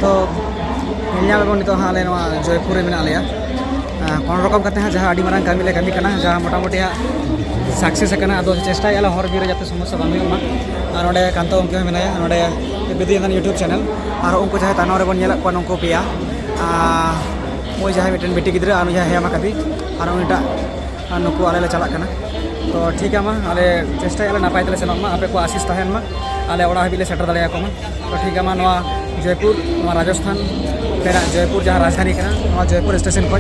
तो नितो हाँ आले जयपुर में मेना लिया कोनो रकम करते हैं जहाँ मारंग कमी ले कमी करना जहाँ मोटामुटी सक्सेस अदो चेष्टा हर बीर जाते समस्या बांग और नोडे कांतो उनके मेनाया नोडे विद्युत यूट्यूब चैनल और उनको जहाँ तानो रे बन को नुको पेया वो जहाँ मिट्टन बेटी गिद्रा और जहाँ हेमा कभी और उनटा नुको आले चला तो ठीक है आले चेष्टा नपाय तेले सेनोग मा आपे को आशीष तहन मा आले ओड़ा हाबिले सेटर दाड़े को मा तो ठीक है जयपुर राजस्थान जयपुर जहाँ राजधानी करना जयपुर स्टेशन को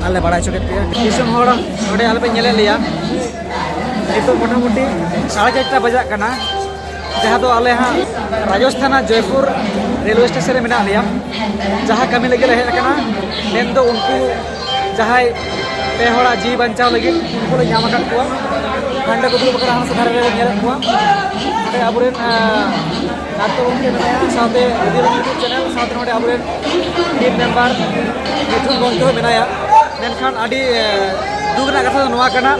आले बड़ा चुके दिसम होड़ नोडे आले पे नेले लिया नितो मोटामुटी 4:30 बजा कना जहाँ तो आले हाँ राजस्थान जयपुर रेलवे स्टेशन में लिया जहाँ कमी लगे हेज कना नेन दो उनको जहाँ पे होड़ा जी बचाव लगे उनको नाम को हांडे को दुब हाँ सधार को अबुरेन नातो उनके बनाया साथे यूट्यूब चैनल साथे नोडे अबुरेन टीम मेंबर मिथुन गंके बनाया मेनखान आदि दुगना कथा नोआ कना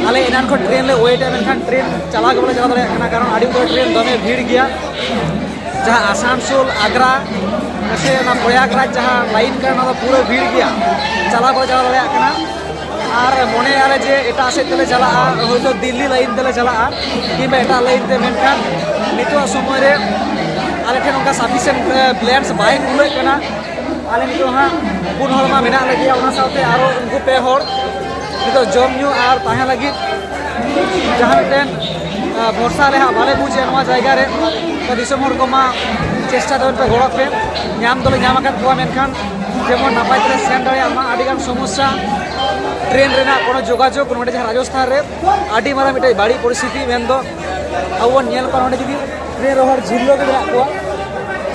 आले इनान को ट्रेन ले वेट मेनखान ट्रेन चला के बोले चला दाड़े कना कारण आदि को ट्रेन दमे भीड़ गया जहाँ आसानसोल आग्रा से प्रयागराज जहाँ लाइन करना पूरा भीड़ गया चला को चला दाड़े कना और मने आले जे एटा से तेले चला होतो दिल्ली लाइन तेले चला कि एटा लाइन ते मेनखान नितो समय रे आले ठेन उनका सफिशिएंट प्लेन्स बाय खुले कना आले नितो हाँ पुन हर मा मेना लगी उना साथे आरो उनको पे हर नितो जम न्यू और ताहे लगी जहाँ मिटेन भरसा ले बाले बुझे नवा जायगा रे तो दिसम हर को मा चेष्टा दो पे गड़ो पे नाम दले नाम आकाद को मेनखान जेमन नापाय तेले सेन दाड़े आमा आडी गान समस्या ट्रेन रेना कोनो जोगाजोग नोडे जहाँ राजस्थान रे आडी मारा मिटे बाड़ी परिस्थिति मेन दो अब नेल पर नोडे जुदी ट्रेन रे हर झिल्लो के मेना को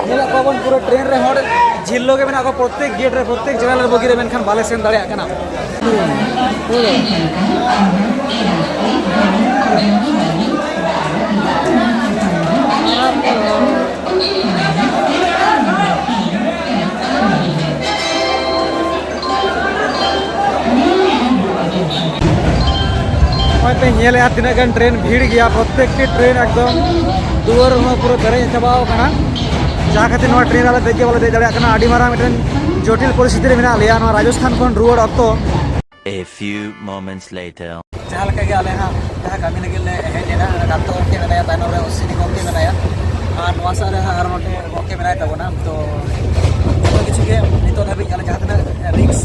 नेला को बन पूरा ट्रेन रे हर झिल्लो के मेना को प्रत्येक गेट रे प्रत्येक जगह रे बगी रे मेनखान बाले सेन दाड़े कना पे नेले तीना गन ट्रेन भीड़ गया प्रत्येक ट्रेन एकदम दुआर पूरा पेरेज चाबाव कना जहाँ खातिर ट्रेन आले देखे बोले दे दाड़ा आडी मारा मिटन जटिल परिस्थिति में लिया राजस्थान खन रुआड़ अक्तो A few moments later जहाँ लगा के आले हाँ जहाँ कमी लगे ले हेजेना कांतो के बनाया तानो रे ओसिनी गोके बनाया और नवा सारे हर नोटे गोके बनाया तबना तो किछु के नितो धाबी आले जहाँ तना रिक्स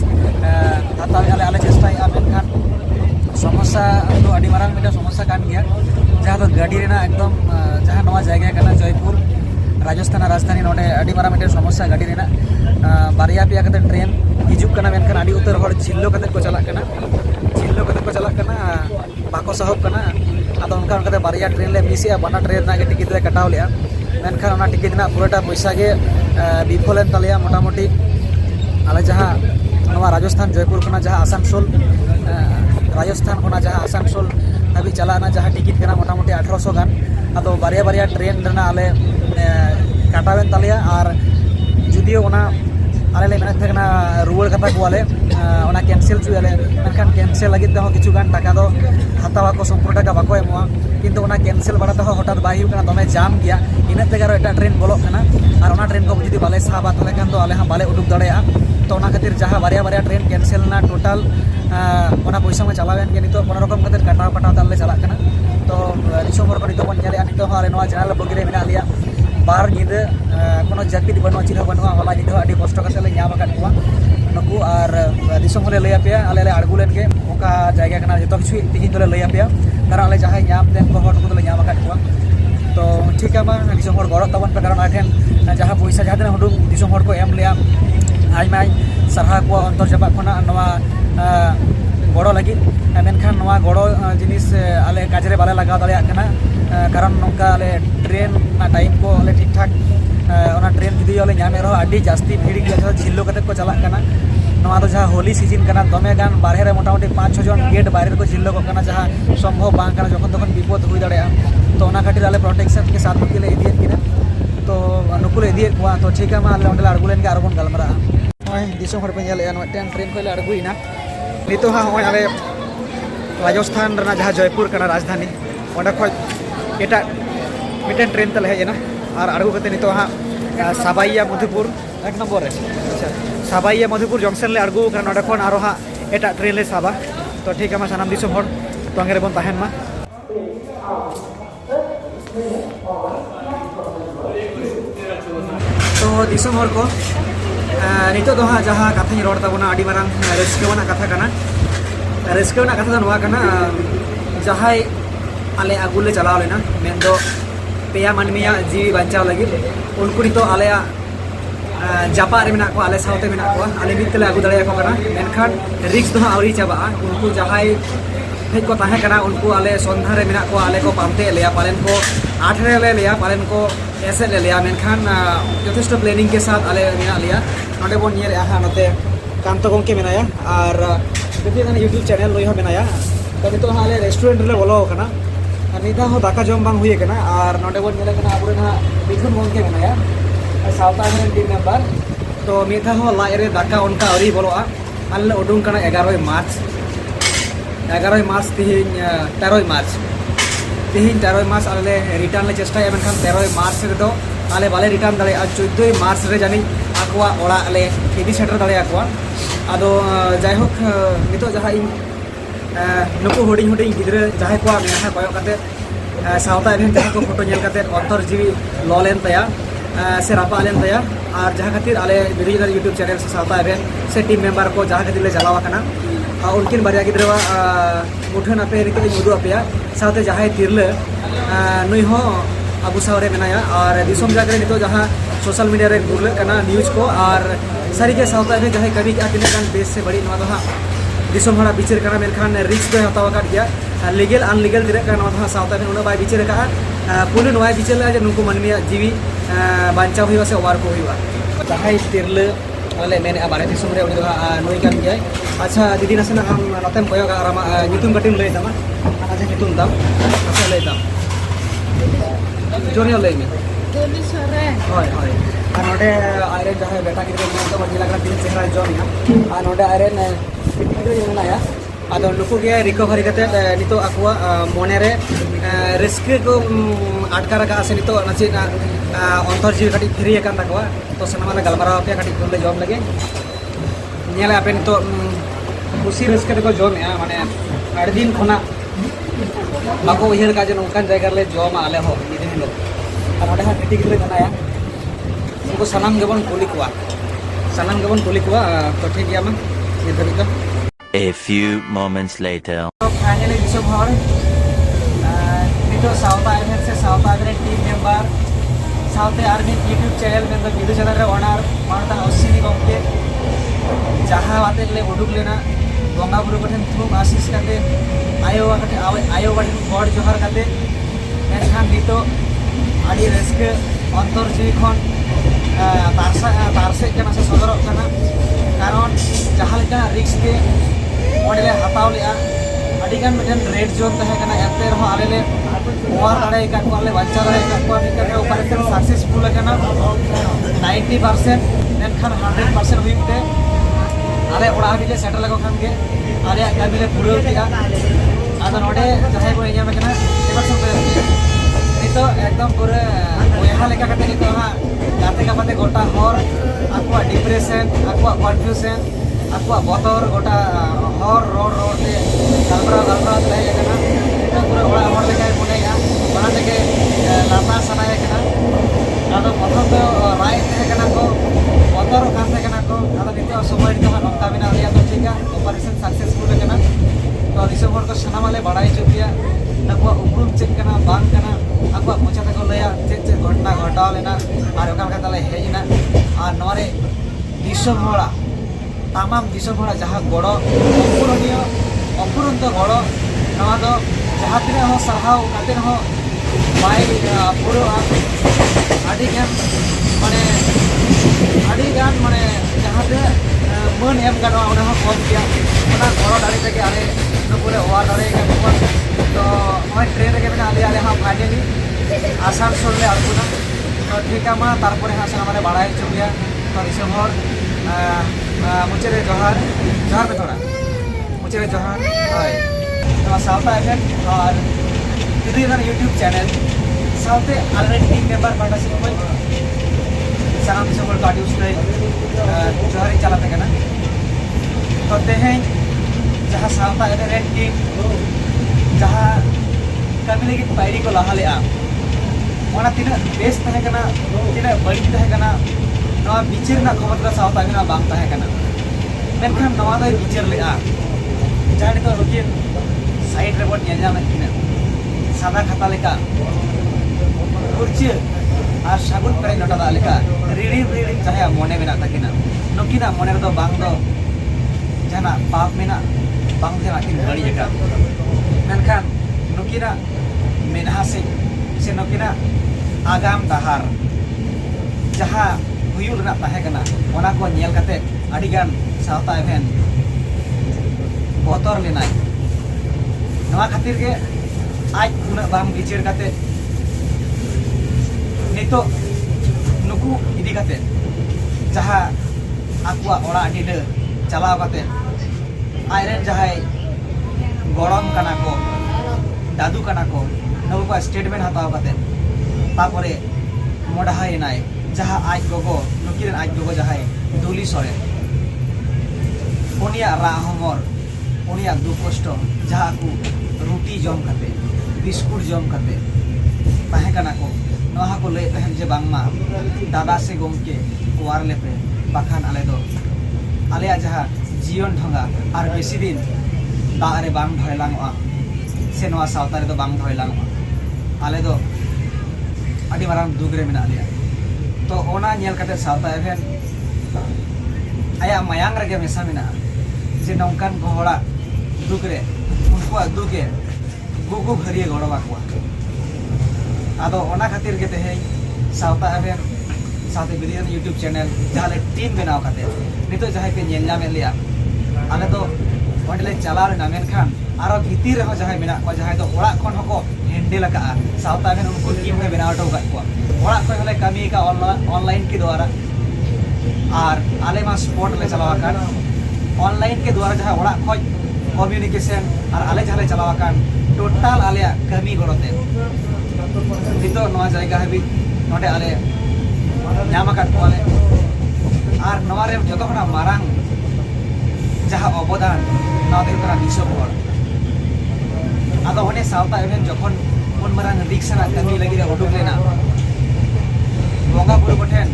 हाता आले आले चेष्टा मेनखान समस्या तो आडी मारांग मिटा समस्या कान गया जहाँ तो गाड़ी रेना एकदम जहाँ नवा जगह कना जयपुर राजस्थान राजधानी नोडे आडी मारा मिटे समस्या गाड़ी रेना बारिया पिया कते ट्रेन हिजुक कना मेनखान आडी उतर हर झिल्लो कते को चला कना बाको सहब कना आदो उनका उनका बारिया ट्रेन ले मिसिया बना ट्रेन ना के टिकट ले कटाव लिया मेनखान ओना टिकट ना पूराटा पैसा के विफलेन तलिया मोटामुटी आले जहाँ नवा राजस्थान जयपुर कना जहाँ आसानसोल राजस्थान को जहाँ आसानसोल हाबी चलाना जहाँ टिकट करना मोटामुटी 1800 गान अदो बारिया बारिया ट्रेन रेना आले काटावेन तलिया और जुदियो ओना आले ले मेना थेना रुआड़ कथा को आले ओना कैंसिल चुयाले मेनखान कैंसिल लगित ते किछु गान टाका दो हातावा को संपूर्ण टाका बाको एमोआ किंतु ओना कैंसिल बड़ा ते हठात बाय हुई कना दमे जाम गया इना तेगारो एटा ट्रेन बोलो कना और ओना ट्रेन को जुदी बाले साबा तले खान तो आले हां बाले उडुक दाड़ेया तो ओना खातिर जहाँ बारिया बारिया ट्रेन कैंसिल ना टोटल ओना पैसा में चलावेन के नितो कोनो रकम खातिर कटाव कटाव ताले चला कना तो दिसोमर को नितो बन नेले नितो हाले नवा जनाल बगिरे मेना लिया बार निदे कोनो जाकिट बनो चिन्ह बनो होला नितो आडी कष्ट कते ले नाम आकाद को नुकु और दिसोम होले लया पे आले ले आड़गुलेन के ओका जायगा कना जतो किछु तिहिन दोले लया पे कारण आले जहाँ नाम तेन को हट को ले नाम आकाद को तो ठीक है मा दिसोम हर गड़ो तबन पे कारण आठेन जहाँ पैसा जहाँ दिन हुडुम दिसोम हर को एम लिया आयमा सारहा को अंतर जबा खना नवा गड़ो लगी मेनखान नवा गड़ो जिनिस आले काजरे बाले लगा दाड़े कना कारण नौका आले ट्रेन ना टाइम को आले ठीक ठाक ओना ट्रेन जुदी आले नामे रहो आडी जास्ती भीड़ गया झिल्लो कते को चला कना नवा तो जहाँ होली सीजन कना दमे गान बारहे रे मोटामुटी 5-6 जन गेट बाहर को झिल्लो को कना जहाँ संभव बांग कना जखन तखन विपद हुई दाड़े तो ओना खातिर आले प्रोटेक्शन के साथ के ले इदियन किना तो नुकुल इदियन को तो ठीक है मा आले ओंडे आड़गुलेन के आरो बन गलमरा दिसोम हर पे ट्रेन को अड़गुना नितो हाँ हमें आले राजस्थान जहाँ जयपुर का राजधानी अंडे खो एट मिटन ट्रेन तले हेजना और अड़गू करते नितो हाँ साबाइया मधुपुर एक नम्बर अच्छा साबाइया मधुपुर जंक्शन ले आड़गू कर नोडे खन आरो हाँ एटा ट्रेन ले साबा तो ठीक है सानाम दिसम हर तोंगे रे बन ताहेन मा तो दिसम हर को नितो दो हाँ जहाँ कथा रोड ताबोना आडी मारांग रस्केवाना कथा कना रस्केवाना कथा दो नोआ कना जहाँ आले आगुले चलाव लेना मेन दो पेया मानमिया जीवी बचाव लगी उनको नितो आले जापा रे मेना को आले साउते मेना को आले मितले आगु दाड़े को कना मेनखान रिक्स दो आवरी चाबा उनको जहाँ हेज को ताहे कना उनको आले संधा रे मेना को आले को पामते लिया पालन को 8 रे ले लिया पालन को ऐसे ले लिया मेनखान यथेष्ट प्लानिंग के साथ आले मेना लिया नोडे बोन नियर आहा नोते कांतो गोंके मेनाया और देखिए यूट्यूब चैनल लोई हो मेनाया तो नितो आले रेस्टोरेंट रे बोलो कना निदा हो दाका जम बांग हुए कना और नोडे बोन नेले कना आबुरे ना मिथुन गोंके मेनाया साउथ आमेरिकन टीम मेंबर तो मिथा हो लाई रे दाका उनका अरी बोलोआ आले उडुंग कना 11 मार्च तिहिन 13 मार्च तिहिन 13 मार्च आले रिटर्न ले चेष्टा एमनखान 13 मार्च रे दो आले बाले रिटर्न दाड़े 14 मार्च रे जानी आकुआ ओड़ा आले इदी सेटर दाड़े आकुआ आदो जायहोक नितो जहाँ इन नुकु हुडिंग हुडिंग गिद्रे जहाँ को मेना कयो काते साउता एभेन जहाँ को फोटो नेल काते अंतर जीवी लॉलेन तया से रापा लेन तया और जहाँ खातिर आले वीडियो यूट्यूब चैनल से साउता एभेन से टीम मेंबर को जहाँ खातिर ले चलावा कना उनकिन बारिया गिद्रवा मुठन आपे रितो मुदु आपेया साउते जहाँ तिरले नुई हो अबु सावरे मेनाया और दिसोम जागरे नितो जहाँ सोशल मीडिया रे गुरले कना न्यूज को और सारी के साउता एभेन जहाँ कभी क्या तिने कान बेस से बड़ी नवा दहा दिसोम हड़ा बिचार करना मेनखान रिक्स दो हतावा काट गया लीगल अनलीगल तिरे का नवा साउथ एभेन उना बाय बिचार का पुलिस नवा बिचार ला जे नुकु मानमिया जीवी बांचा हुआ से ओवर को हुआ जहाँ तिरले वाले मैंने बारे दिसोम रे उनी नोई कान गया अच्छा दीदी नसेना हम नतेम कोयो का आराम नितुम कटिम ले दामा अच्छा नितुम दाम अच्छा ले दाम जोनियो ले में जोनी सरे होय होय और नोडे आयरन जहाँ बेटा गिरे तो बड़ी लगा दिन चेहरा जोनिया और नोडे आयरन गिरे जोनाया आदो नुकु गे रिकवरी कते नितो आकुआ मोने रे रिस्क को आटकार का से नितो नचे अंतर जीव कटी फ्री कान तकवा तो सनामाला गलमारा पे कटी कुले जॉब लगे नेले आपे नितो खुशी रिस्क को जॉब माने आठ दिन खना बाको उहर का जे नोकान जायगा ले जॉब आले हो निदे हिलो और नोडे हा मीटिंग रे जनाया उनको सनाम गेबन कुली कुआ तो ठीक गया मा ये धरी तो A few moments later. Finally दिसो भर नितो साउथ आइलैंड से south island team member south army YouTube channel में तो वीडियो चैनल रे ओनर मानता अश्विनी गमके जहाँ बाते ले उडुक लेना बंगा बुरु कठन थुम आशीष काते आयो बाटे गॉड जोहार काते एनखान नितो आडी रिस्क अंतर जीवी खन तारसे कना से सदरक कना कारण जहाँ लेका रिस्क के ओडले हताव लिया अडिगान मिटन रेड जोन तहे कना एते रहो आले ले ओवर दाड़े का को आले बच्चा रहे का को निकर के ऑपरेशन सक्सेसफुल कना 90% नेनखान 100% हुईते आले ओड़ा बिले सेटल लगो खान के आले काबिले पुरो किया आदो नोडे जहाय को इया में कना एबार सब नितो एकदम पूरे ओहा लेका कते नितो हा गाते का बाते गोटा हर आकुआ डिप्रेशन आकुआ कन्फ्यूजन आकुआ बतर गोटा हर रोड ते गलबरा ले कना नितो पूरे ओड़ा हर लेका बोलेया बना लेके लाता सनाय कना आदो प्रथम तो राय ते कना को बतर काते कना को आदो नितो समय नितो नक्का बिना लिया तो ठीक है ऑपरेशन सक्सेसफुल कना तो दिसंबर को सनामाले बड़ाई चुकिया नकुआ उपरुम चेक कना बांग कना आकुआ मोचा तक लया चेक घटना घटाव लेना और ओका का तले हेजना और नरे दिसम हड़ा तमाम दिसम हड़ा जहाँ गड़ अपुरंत गड़ नवा दो जहाँ तीन हो साहाव काते हो बाय पूरा आडिगान माने जहाँ ते मन एम गाना उना हो कम गया उना गड़ दाड़ी तक आले नुपुरे ओवर दाड़ी का तो नय ट्रेन रे के आले हाँ फाइनली आसानसोल ले आगुना तो ठीक है तारपरे हाँ सामने बाड़ाई चुकिया तो दिसंबर मुचेरे जोहार पे थोड़ा मुचेरे जोहार हाय तो साउथ एभेन और YouTube channel south already team member partnership सारा दिसम हर काटी उसते जोहारी चलाते कना तो तेहें जहाँ सावता एवरेन टीम जहाँ कमी लगी पायरी को लहा लेआ ओना तीना बेस तहे कना तीना बड़ी तहे कना नवा बिचार ना खबर का सावता एवरेन बांग तहे कना मेनखान नवा दो बिचार लेआ जहाँ तो रुकिन साइड रे बोट नेल जामे किना सादा खाता लेका कुर्ची और सागुन पेरे नोटा दा लेका रिड़ी रिड़ी चाहे मोने मेना तकिना नुकिना मोने रे दो बांग दो जाना पाप मेना बांग थे किन बड़ी जगह मेनखान नुकिना मेनहा से नुकिना आगाम दाहार जहाँ हुयुल रना ताहे कना ओना को नेल कते अडी गान सावता एवेन बोतर लेनाय नवा खातिर के आज उना बाम बिचार कते नितो नुकु इदी कते जहाँ आकुआ ओड़ा डिडे चलाव कते आयरन जहाँ गरम कना को दादू कना को नुकु स्टेटमेंट हताव कते तापरे मोडाहाय नाय जहाँ आज गोगो नुकिन आज गोगो जहाँ दुली सरे उनिया राहमर उनिया दुख कष्ट जहाँ को रोटी जम कते बिस्कुट जम कते ताहे कना को नहा को ले तहन जे बांगमा दादा से गोमके कुआर लेपे बाखान आले दो आले जहाँ जीवन ढंगा और बेसी दिन दारे बांग धयलांगआ से नवा सावता रे दो बांग धयलांगआ आले दो अडी माराम दुगरे मेना लिया तो ओना नेल कते सावता एवेन आया मायांग रे मेसा मेना जे नौकान गोहड़ा दुगरे उनको दुगे गुगु घरिए गड़वा को आदो ओना खातिर के तेहे सावता एवेन साथे बिलियन यूट्यूब चैनल जहाँ ले टीम बनाव कते नितो जहाँ पे नेल नामे लिया आले तो ओंडले चलाव लेना मेनखान आरो भीतिर रहो जहाँ मेना को जहाँ तो ओड़ा खन हको हैंडल का सावता एवेन उनको टीम में बनाव टो को ओड़ा को हले कमी का ऑनलाइन के द्वारा और आले मा स्पोर्ट ले चलावा कान ऑनलाइन के द्वारा जहाँ ओड़ा खoj कम्युनिकेशन और आले जहाँ ले चलावा कान टोटल आले कमी गड़ते नितो नवा जायगा हबी नोडे आले नाम आकाद कोले और नवा रे जतो खना मारांग जहाँ अवदान नवा दे करा दिसम हर आदो ओने सावता एवेन जखन उन मारांग रिक्सना कमी लगी रे उडुक लेना बोंगा बुरु कोठेन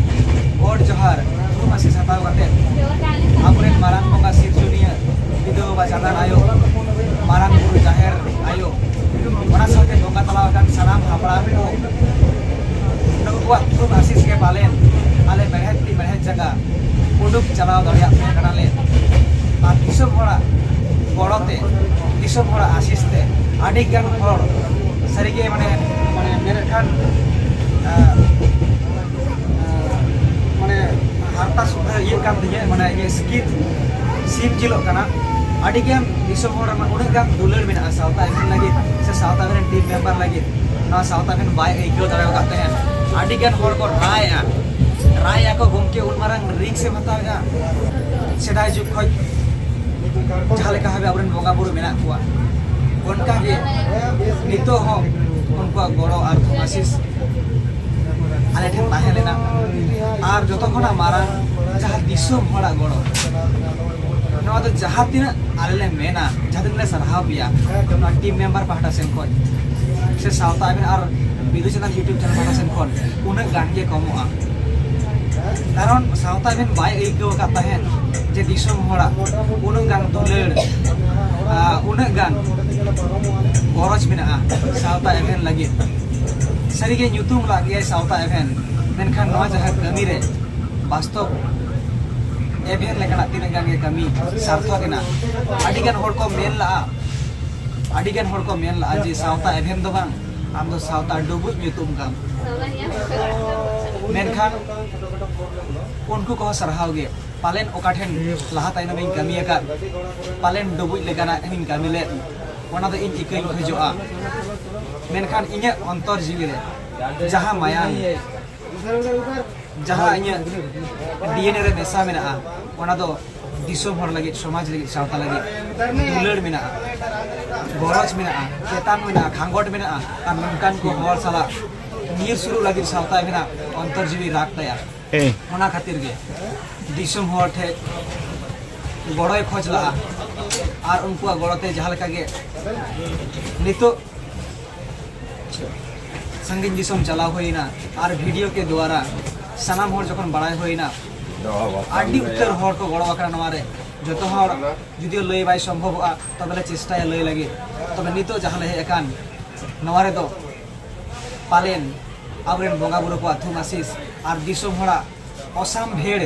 गोड जोहार मासी साताव कते आपुरेन मारांग बोंगा सिरजुनिया बिदो बा चांदान आयो मारांग बुरु जाहेर आयो ओना साथे बोंगा तलाव कान सलाम हापड़ा को नगुआ तुम आशीष के पालेन आले मेहनत जगह उडुक चलाव दड़िया पे कनाले और दिसम होड़ा गड़ते दिसम होड़ा आशीष ते आडी गान हर सरिगे माने माने मेरे खान माने हारता सुधा ये काम दिए माने ये स्किप सिप जिलो कना आडी गान दिसम होड़ा मा उडुक गान दुलर मेना सावता एवेन लगी से सावता एवेन टीम मेंबर लगी ना सावता एवेन बाय एइको दड़े काते हैं आडी गान हर को राया को गोमके उन मारांग रिंग से बताया सेदाय जुग खoj जहाँ लेका हबे आबरेन बोंगा बुरु मेना कुआ उनका के नितो हो उनको गड़ो और आशीष आले ठेन ताहे लेना और जतो खना मारांग जहाँ दिसम होड़ा गड़ो नवा तो जहाँ तीन आले ले मेना जहाँ तीन ले सरहाव बिया टीम मेंबर पाहटा सेन खoj से सावता एवेन और बिदु चैनल यूट्यूब चैनल पाहटा सेन खन उना गान के कमोआ कारण सावता एवेन बाय एइको का ताहेन जे दिसम होड़ा उना गान दुलड़ उना गान गरज मेना सावता एवेन लगी सरिगे ᱧᱩᱛᱩᱢ लागे सावता एवेन मेनखान नवा जहाँ कमी रे वास्तव एवेन लेकना तीन गान के कमी सार्थक ना आडिगान हर को मेन ला आडिगान हर को मेन ला जे सावता एवेन दो बांग आम दो सावता डुबुज ᱧᱩᱛᱩᱢ काम मेनखान उनको को सरहाव गे पालेन ओकाठेन लहा तायनम इन कमी का पालेन डुबुज लेकाना इन कमी ले ओना दो इन इकई खजोआ मेनखान इnya अंतर जीवी रे जहाँ मायांग जहाँ इnya डीएनए रे मेसा मेना ओना दो दिसम हर लगी समाज लगी सावता लगी दुलड़ मेना गरज मेना केतान मेना खांगोट मेना और नंकान को हर साला नीर सुरु लगी सावता मेना अंतर जीवी राग तया ᱚᱱᱟ ᱠᱷᱟᱹᱛᱤᱨ ᱜᱮ ᱫᱤᱥᱚᱢ ᱦᱚᱲ ᱴᱷᱮᱡ ᱜᱚᱲᱚᱭ ᱠᱷᱚᱡ ᱞᱟᱜᱼᱟ ᱟᱨ ᱩᱱᱠᱩᱣᱟᱜ ᱜᱚᱲᱚᱛᱮ ᱡᱟᱦᱟᱸ ᱞᱮᱠᱟ ᱜᱮ ᱱᱤᱛᱚᱜ ᱥᱟᱺᱜᱤᱧ ᱫᱤᱥᱚᱢ ᱪᱟᱞᱟᱣ ᱦᱩᱭᱱᱟ ᱟᱨ ᱵᱷᱤᱰᱤᱭᱳ के द्वारा ᱥᱟᱱᱟᱢ ᱦᱚᱲ ᱡᱚᱠᱷᱚᱱ ᱵᱟᱲᱟᱭ ᱦᱩᱭᱱᱟ ᱟᱹᱰᱤ ᱩᱛᱟᱹᱨ ᱦᱚᱲ ᱠᱚ ᱜᱚᱲᱚ ᱟᱠᱟᱱᱟ ᱱᱚᱣᱟ ᱨᱮ ᱡᱚᱛᱚ ᱦᱚᱲ ᱡᱩᱫᱤও ᱞᱟᱹᱭ ᱵᱟᱭ ᱥᱚᱢᱵᱷᱚᱵᱚᱜᱼᱟ ᱛᱚᱵᱮ ᱞᱮ ᱪᱮᱥᱴᱟᱭᱟ ᱞᱟᱹᱭ ᱞᱟᱹᱜᱤᱫ ᱛᱚᱵᱮ ᱱᱤᱛᱚᱜ ᱡᱟᱦᱟᱸ ᱞᱮ ᱦᱮᱡ ᱟᱠᱟᱱ ᱱᱚᱣᱟ ᱨᱮᱫᱚ पालेन आबरेन बंगा बुरु को थुम आशीष और दिसोम हड़ा असाम भेड़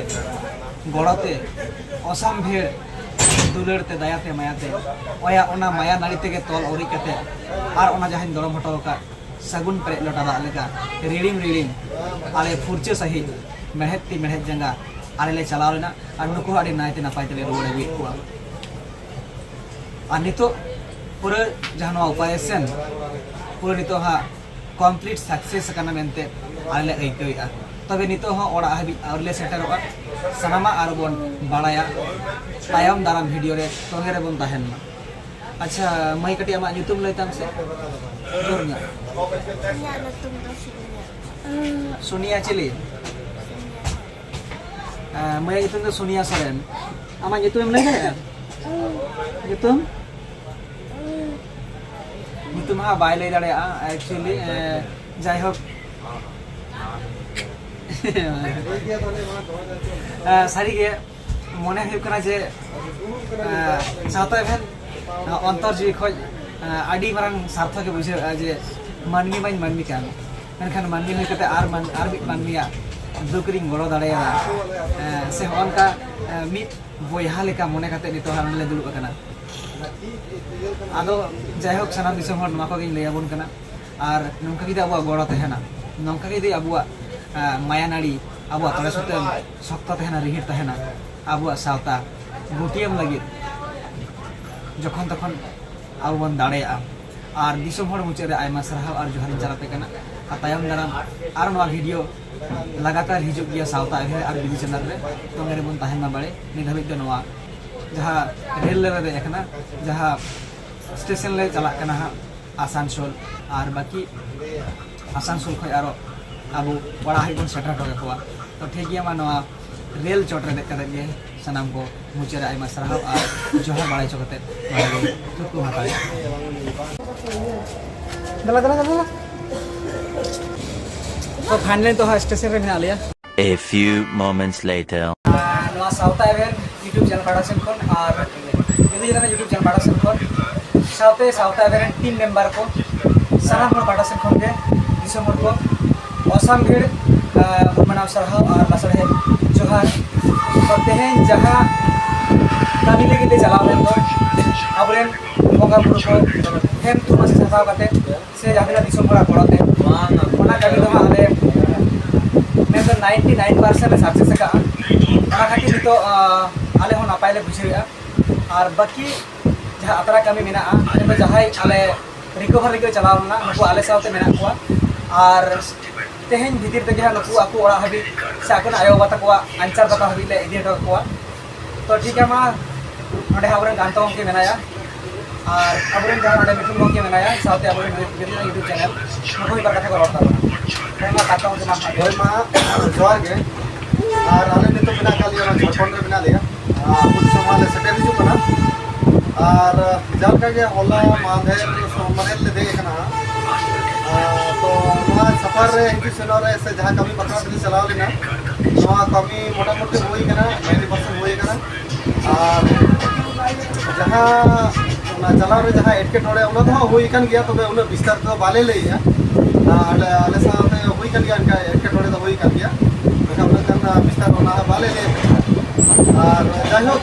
गड़ते असाम भेड़ दुलड़ते दयाते मायाते ओया ओना माया नाड़ी के तल औरी कते और ओना जहां दरम हटो का सगुन पे लटा दाग लेका रिडिम रिडिम आले फुरचे सही मेहती मेहत जंगा आले ले चलाव लेना और नुको आड़ी नायते नपाय तले रोड अगुई कुआ और नितो पूरा जहां उपाय सेन पूरा नितो हा कमप्लीट सक्सेस करना मेनते आले आइकइया तबे नितो हो ओड़ा हाबि आरले सेटरवा सनामा आरबन बाड़ाया तायम दाराम वीडियो रे तोगे रे बन ताहेन मा अच्छा मई कटी आमा यूट्यूब लैताम से जोरना सोनिया चिली मई यूट्यूब तो सोनिया सरेन आमा यूट्यूब लैदा यूट्यूब ᱧᱩᱛᱩᱢ ᱦᱟᱸᱜ ᱵᱟᱭ ᱞᱟᱹᱭ ᱫᱟᱲᱮᱭᱟᱜᱼᱟ एक्चुअली जाय होक सारी गे मने हुई कना जे सावता इवेंट अंतर जीवी खoj आडी मारंग सार्थक के बुझे जे मानमी बाई मानमी कान मेनखान मानमी हुई कते आर मिट मानमिया दुकरिंग गड़ो दाड़ेया से होनका मिट बोयहा लेका मने कते नितो हानले दुलुब कना आदो जायहोक सानाम दिसोम हर नोआ को गिन लैया बोन कना और नोंका गिदे अबुआ गड़ो तहेना नोंका गिदे अबुआ माया नाड़ी अबुआ तोड़े सुते शक्त तहेना रिहिट तहेना अबुआ सावता गुटियम लगित जखन तखन आबु बन दाड़ेया और दिसोम हर मुचे रे आयमा सरहाव और जोहार चलाते कना और तायम दाराम और नोआ वीडियो लगातार हिजुग गया सावता है और बिदी चैनल रे तो मेरे बन तहेना बाड़े नित हाबिज दो नोआ जहाँ रेल ले देखना जहाँ स्टेशन ले चला आसानसोल और बाकी आसानसोल खो और अब बड़ा ही बन सेटर टोके को तो ठीक है मानवा रेल चोट रे देख के सनाम को मुचे रे आयमा सरहाव और जोहार बाड़ाई चोकते तुकु हटाय दला दला दला तो फाइनली तो स्टेशन रे मेना लिया A few moments later. नवा साउथ आइवेन यूट्यूब चैनल बाड़ासन कोन और यदि जना यूट्यूब चैनल बाड़ासन कोन साउथ आइवेन टीम मेंबर को सारा हर बाड़ासन कोन के दिसंबर को असम भीड़ मनाव सरहाव और बसड़े जोहार और तेहेन जहां कामी लगे चलाव लेन दो अबरेन बंगा बुरु को हेम तुमा से हटाव कते से जहां दिसंबर गड़ते ओना कामी दो आले मैं तो 99% सक्सेस का खातिर नितो आले हो नापाय ले बुझेया और बाकी जहाँ अतरा कमी मेना जहाँ आले रिकवर रिको चलावना नुकु आले सावते मेना कुआ और तेहेन भीतर तेगे नुकु आकु ओड़ा हाबि से आकुन आयो बाता कुआ आंचार बाता हाबि ले इदि हटो कुआ तो ठीक है मा नोडे आबरेन गांतो के मेनाया और आबरेन जहाँ नोडे मिठुन के मेनाया सावते आबरेन यूट्यूब चैनल नुकु ही बार कथा को रोता मा काटो के मा होय मा जोर के और आले नितो बिना काली और झारखंड रे बिना लिया कुछ समाल सेटेल हिजु कना और जाल का के होला माधेर सोमरेल ले देखे कना तो नवा सफर रे हिजु सेनो रे से जहां कमी पकड़ा से चलाव लेना नवा कमी मोटा मोटी होई कना 90% होई कना और जहां ना चलाव रे जहां एटके टोड़े उना तो होई कन गया तबे उना विस्तार तो बाले लेया आले आले साथे होई कन गया इनका एटके टोड़े तो होई कन गया विस्तार होना बाले ले और जायहोक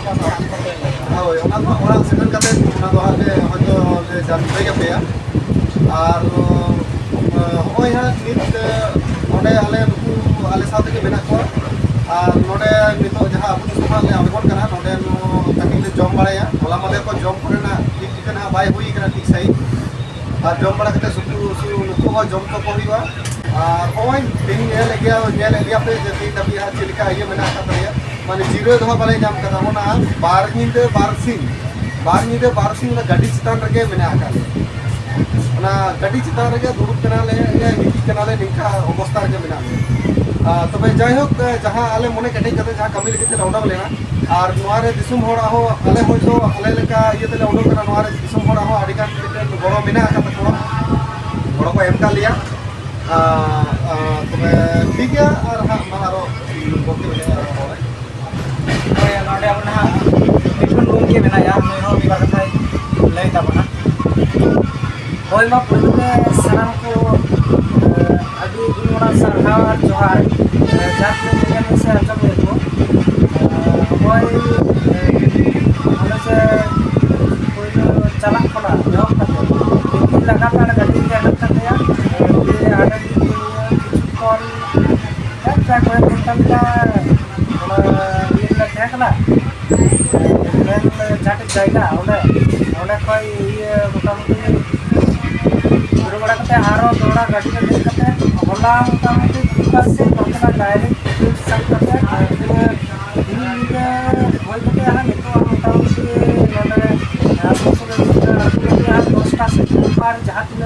होय ओना तो ओरा सेटल कते ओना तो आले हयतो ले जान पे गया और होय हा नित ओडे आले नुकु आले साथे के बेना को और नोडे नितो जहां अबु समाल ले आवेगन कना नोडे नो ताकि ले जम बाड़ाया होला मले को जम करना ठीक ठिकाना बाय होई कना ठीक सही और जम बड़ा कते सुतु नुकु को जम को होईवा और ओय तेनी ले गया पे जति तभी हा चिलिका ये मेना का तरिया माने जीरो दो बाले नाम कदा होना बारनिंदे बारसिंग ना गाड़ी चितान रगे मेना का ना गाड़ी चितान रगे दुरुप कना ले ये निकी कना ले निका अवस्था के मेना तबे जायहोक जहाँ आले मने केटेज कते जहाँ कमी लगे तेले उडा लेना और नोआरे दिसुम होड़ा हो आले होइतो आले लेका ये तेले उडो कना नोआरे दिसुम होड़ा हो आडिकान तेले बड़ो मेना का तको बड़ो को एम का लिया तबे ठीक है और हां मारो बोके में ओए नोडे अब ना बिटुन गोंके मेनाया नोय हो बिबार कथाय लय ताबना होय मा पुरुने सनाम को अभी गुणा सरहा जोहार जात में नियम से अंजम देखो होय हमें से कोई चालक पड़ा जो करते लगातार गाड़ी के अंदर करते हैं ये आगे की कॉल एक ट्रैक में घंटा ये लगे है ना मैं जाके जाएगा उन्हें कोई ये मोटामोटी शुरू बड़ा करते हैं हारो दौड़ा गाड़ी में देख करते हैं होला मोटामोटी बस से पहुंचना डायरेक्ट सब करते हैं दिन वही करते हैं तो मोटामोटी नोडे दोस्ता से पार जहाँ तीन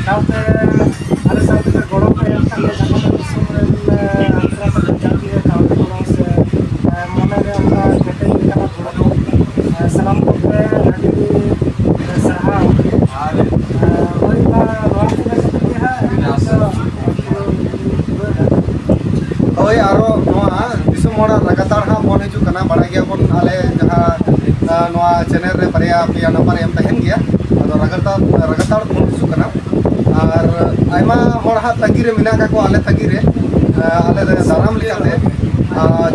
साउथे अरे साउथे गोड़ों पे करते जहाँ पर सुमरन आंध्र जाती है साउथे गोड़ों से मने में उनका कहते हैं कि थोड़ा बहुत सलाम करते हैं आगे सरहा वही का रोड में सकती है ओए आरो नोआ दिसुम होड़ा लगातार हां फोन हिजु कना बड़ा गया कोन आले जहाँ नोआ चैनल रे बरिया पिया नंबर एम तहन गया अदो लगातार फोन हिजु कना और आयमा होड़ा हा तगी रे मिना का को आले तगी रे आले दाराम लिकाते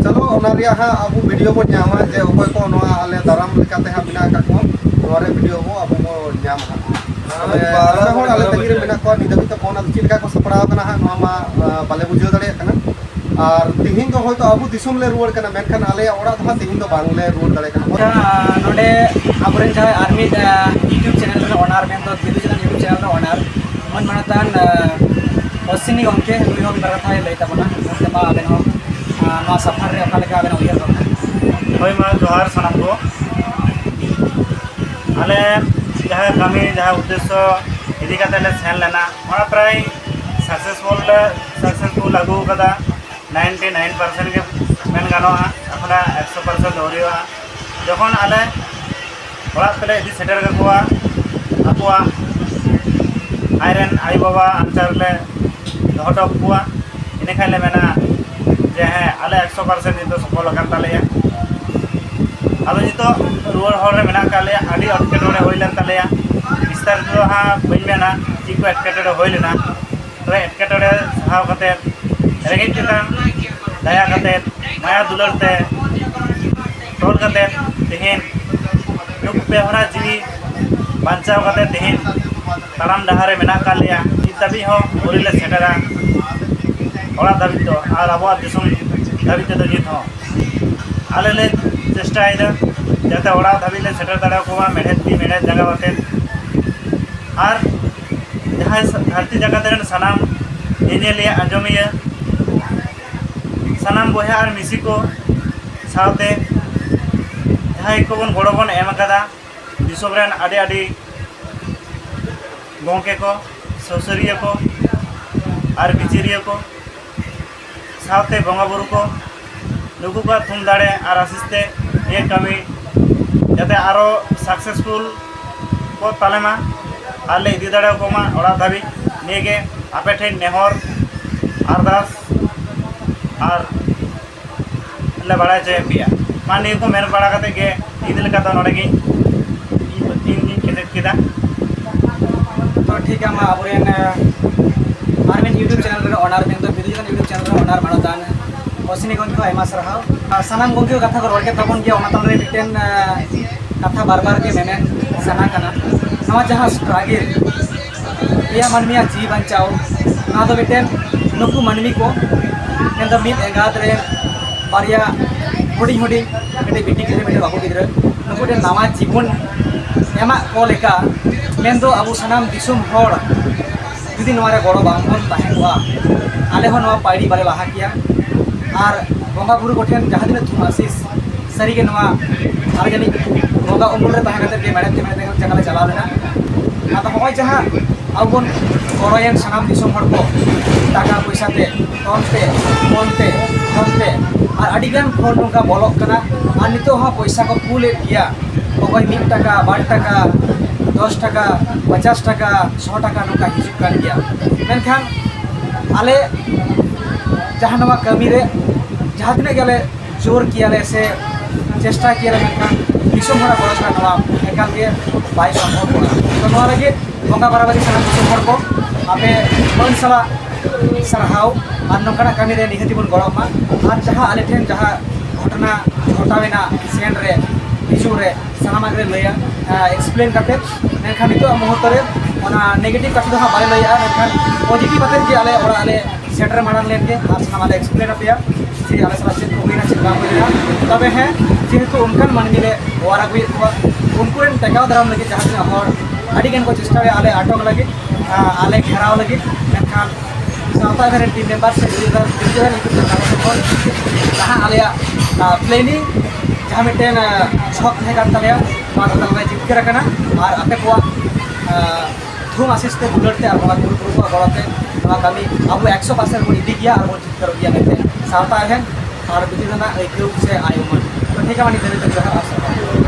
चलो ओना रिया हा अबु वीडियो को न्यामा जे ओकोय को नोआ आले दाराम लिकाते हा मिना का को नोरे वीडियो को अबु को न्यामा बारा होड़ आले तगी रे मिना को निदबि तो फोन अब चिलका को सपड़ाव कना हा नोआ मा बाले बुझो दड़े कना और तिहिन तो होय तो अबु दिसुम ले रुवर कना मेनखान आले ओड़ा तो तिहिन तो बांगले रुवर दड़े कना नोडे आबरेन जहाँ आर्मी यूट्यूब चैनल रे ओनर मेन तो दिलुजन यूट्यूब चैनल रे ओनर मन मनतान पश्चिमी गंके नुई हो बिबार कथा लय ताबना नते मा आबेन हो नवा सफर रे ओका लेका आबेन उयर ताबना होय मा जोहार सनाम को आले जहाँ कमी जहाँ उद्देश्य इदी कते ले सेन लेना ओना प्राय सक्सेसफुल लागू कदा 99% के मेन गानोआ अपना 100% दौरियोआ जखन आले ओड़ा तले इदी सेटर गकुआ आकुआ आयरन आई बाबा अंचार ले दोहटक कुआ इने खाले मेना जे है आले 100% नितो सफल कर तालेया अब नितो रुवर हर रे मेना काले आडी अटकेटोरे होइलन तालेया विस्तार तो हा बइमेना चिको अटकेटोरे होइलेना तो अटकेटोरे सहाव कते रेगे चितान दया कते माया दुलरते तोल कते तेहेन नुक पेहरा जीवी बांचाव कते तेहेन ताराम डहारे मेना कालिया इताबी हो बोरिले सेटरा ओड़ा दाबी तो आर आबो दिसुम दाबी तो जीत हो आले ले चेष्टा आइदा जाते ओड़ा दाबी ले सेटर दाड़ा कोवा मेहनत जगह बाते आर जहाँ धरती जगह तेरन सनाम इने लिए अंजमिया सनाम बोया और मिसी को सावते जहाँ को बन गोड़ो बन एम कदा दिसोम रेन आडे आडे गोंके को सौसरिया को और बिचिरिया को सावते बंगा बुरु को नुकु का थुम दाड़े और आसिस्ते ये कमी जाते आरो सक्सेसफुल को तालेमा आले इदी दाड़े को मा ओड़ा दाबी नेगे आपे ठे नेहर अरदास और ले बड़ा चे पिया मानी को मेन बड़ा कते के इदिल का तो नडगे इन केदा तो ठीक है मा आबरेन आर्मी यूट्यूब चैनल रे ओनर मेन तो दिलुजन यूट्यूब चैनल रे ओनर मनतान पश्चिमी गंके आयमा सरहाव सनाम गंके कथा को रोड के तबन के ओना तन रे मिटेन कथा बार के मेने सना कना नवा जहाँ स्ट्रगल या मनमिया जी बचाओ ना तो मिटेन नुकु मनमी को मेन तो मिट एगात रे बारिया हुडी हुडी मिटे बिटी के मिटे बाबू गिद्र नुकु दे नवा जीवन एमा को लेका मेन तो अबु सनाम दिसुम होड़ जुदी नवारे गड़ो बांगन ताहेनवा आले हो नवा पाइडी बारे लाहा किया और बंगा बुरु कोठेन जहाँ दिन थुमासिस सरी के नवा आर जनी बंगा उमुल रे ताहे कते के मैडम के मैडम जगह ले चला लेना ᱟᱫᱚ ᱦᱚᱸᱜᱼᱚᱭ ᱡᱟᱦᱟᱸ ᱟᱵᱚ ᱵᱚᱱ ᱜᱚᱲᱚᱭᱮᱱ ᱥᱟᱱᱟᱢ ᱫᱤᱥᱚᱢ ᱦᱚᱲ ᱠᱚ ᱴᱟᱠᱟ ᱯᱚᱭᱥᱟ ᱛᱮ ᱛᱚᱱᱛᱮ ᱯᱷᱳᱱᱛᱮ ᱯᱷᱳᱱᱛᱮ ᱟᱨ ᱟᱹᱰᱤᱜᱟᱱ ᱯᱷᱳᱱ ᱱᱚᱝᱠᱟ ᱵᱚᱞᱚᱜ ᱠᱟᱱᱟ ᱟᱨ ᱱᱤᱛᱚᱜ ᱦᱚᱸ ᱯᱚᱭᱥᱟ ᱠᱚ ᱠᱩᱞᱮᱫ ᱜᱮᱭᱟ ᱚᱠᱚᱭ 1 টাকা 2 টাকা 10 টাকা 50 টাকা 100 টাকা nongka hijub kan gaya menkhan ale jahan nawa kami re jahan tinac gale jor kiyale se chesta kiyale menkhan disom hora goro chara nawa ekal ge bai sombhob kona to nawa lagi bongga barabari sanam disom hor ko ape mon sala sarhau ar nongkana kami re nihati bon goro ma ar jaha ale then jaha घटना घटावेना सेन रे हिजू रे सानामाग रे लया explain करते मेनखान नितो मुहूर्त रे ओना नेगेटिव कथा दो बारे लया मेनखान पॉजिटिव बाते जे आले ओरा आले सेटर मारन लेन के आर सानाम आले एक्सप्लेन अपिया जे आले साला चेक होइना चेक बाम होइना तबे है जेहेतु उनकान मानमी रे ओरा गुइ उनको रेन टेकाव दाराम लगे जहां से हर आडी गन को चेष्टा रे आले आटक लगे आले घेराव लगे मेनखान सावता घरे टीम मेंबर से जुड़े जहां आलिया प्लेनिंग जहां मिटेन छक है कान तलेया मा तले जितकर कना और आपे को धूम आशीष ते बुलरते और बंगा गुरु को गलते नवा कमी अब 100% बन इदी गया और बन जितकर गया मेते सावता है और बिदिना एकेउ से आयोमन तो ठीक है मानी देते आशा